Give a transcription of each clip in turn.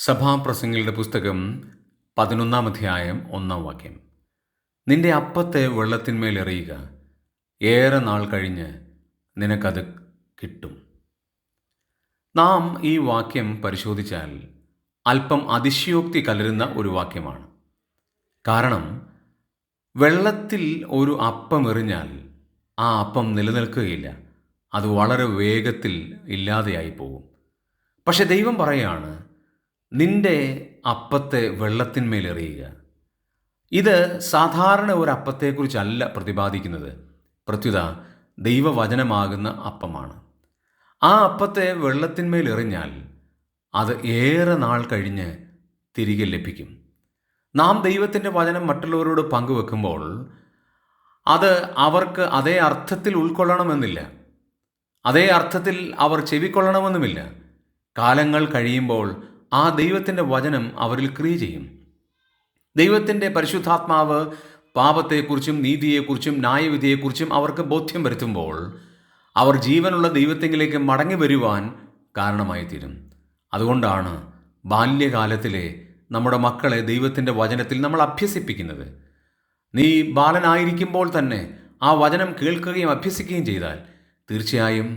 സഭാപ്രസംഗികളുടെ പുസ്തകം 11 അധ്യായം 1 വാക്യം. നിന്റെ അപ്പത്തെ വെള്ളത്തിന്മേൽ എറിയുക, ഏറെ നാൾ കഴിഞ്ഞ് നിനക്കത് കിട്ടും. നാം ഈ വാക്യം പരിശോധിച്ചാൽ അല്പം അതിശയോക്തി കലരുന്ന ഒരു വാക്യമാണ്. കാരണം വെള്ളത്തിൽ ഒരു അപ്പം എറിഞ്ഞാൽ ആ അപ്പം നിലനിൽക്കുകയില്ല, അത് വളരെ വേഗത്തിൽ ഇല്ലാതെയായി പോകും. പക്ഷെ ദൈവം പറയാണ്, നിന്റെ അപ്പത്തെ വെള്ളത്തിന്മേൽ എറിയുക. ഇത് സാധാരണ ഒരു അപ്പത്തെക്കുറിച്ചല്ല പ്രതിപാദിക്കുന്നത്. പ്രത്യുത ദൈവവചനമാകുന്ന അപ്പമാണ്. ആ അപ്പത്തെ വെള്ളത്തിന്മേൽ എറിഞ്ഞാൽ അത് ഏറെ നാൾ കഴിഞ്ഞ് തിരികെ ലഭിക്കും. നാം ദൈവത്തിൻ്റെ വചനം മറ്റുള്ളവരോട് പങ്കുവെക്കുമ്പോൾ അത് അവർക്ക് അതേ അർത്ഥത്തിൽ ഉൾക്കൊള്ളണമെന്നില്ല, അതേ അർത്ഥത്തിൽ അവർ ചെവിക്കൊള്ളണമെന്നുമില്ല. കാലങ്ങൾ കഴിയുമ്പോൾ ആ ദൈവത്തിൻ്റെ വചനം അവരിൽ ക്രിയ ചെയ്യും. ദൈവത്തിൻ്റെ പരിശുദ്ധാത്മാവ് പാപത്തെക്കുറിച്ചും നീതിയെക്കുറിച്ചും ന്യായവിധിയെക്കുറിച്ചും അവർക്ക് ബോധ്യം വരുത്തുമ്പോൾ അവർ ജീവനുള്ള ദൈവത്തെങ്കിലേക്ക് മടങ്ങി വരുവാൻ കാരണമായി തീരും. അതുകൊണ്ടാണ് ബാല്യകാലത്തിലെ നമ്മുടെ മക്കളെ ദൈവത്തിൻ്റെ വചനത്തിൽ നമ്മൾ അഭ്യസിപ്പിക്കുന്നത്. നീ ബാലനായിരിക്കുമ്പോൾ തന്നെ ആ വചനം കേൾക്കുകയും അഭ്യസിക്കുകയും ചെയ്താൽ തീർച്ചയായും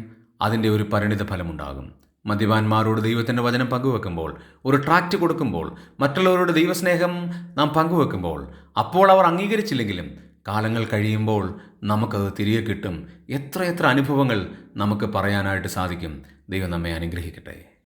അതിൻ്റെ ഒരു പരിണിത ഫലമുണ്ടാകും. മദ്യപാന്മാരോട് ദൈവത്തിൻ്റെ വചനം പങ്കുവെക്കുമ്പോൾ, ഒരു ട്രാക്റ്റ് കൊടുക്കുമ്പോൾ, മറ്റുള്ളവരോട് ദൈവസ്നേഹം നാം പങ്കുവെക്കുമ്പോൾ, അപ്പോൾ അവർ അംഗീകരിച്ചില്ലെങ്കിലും കാലങ്ങൾ കഴിയുമ്പോൾ നമുക്കത് തിരികെ കിട്ടും. എത്ര അനുഭവങ്ങൾ നമുക്ക് പറയാനായിട്ട് സാധിക്കും. ദൈവം നമ്മെ അനുഗ്രഹിക്കട്ടെ.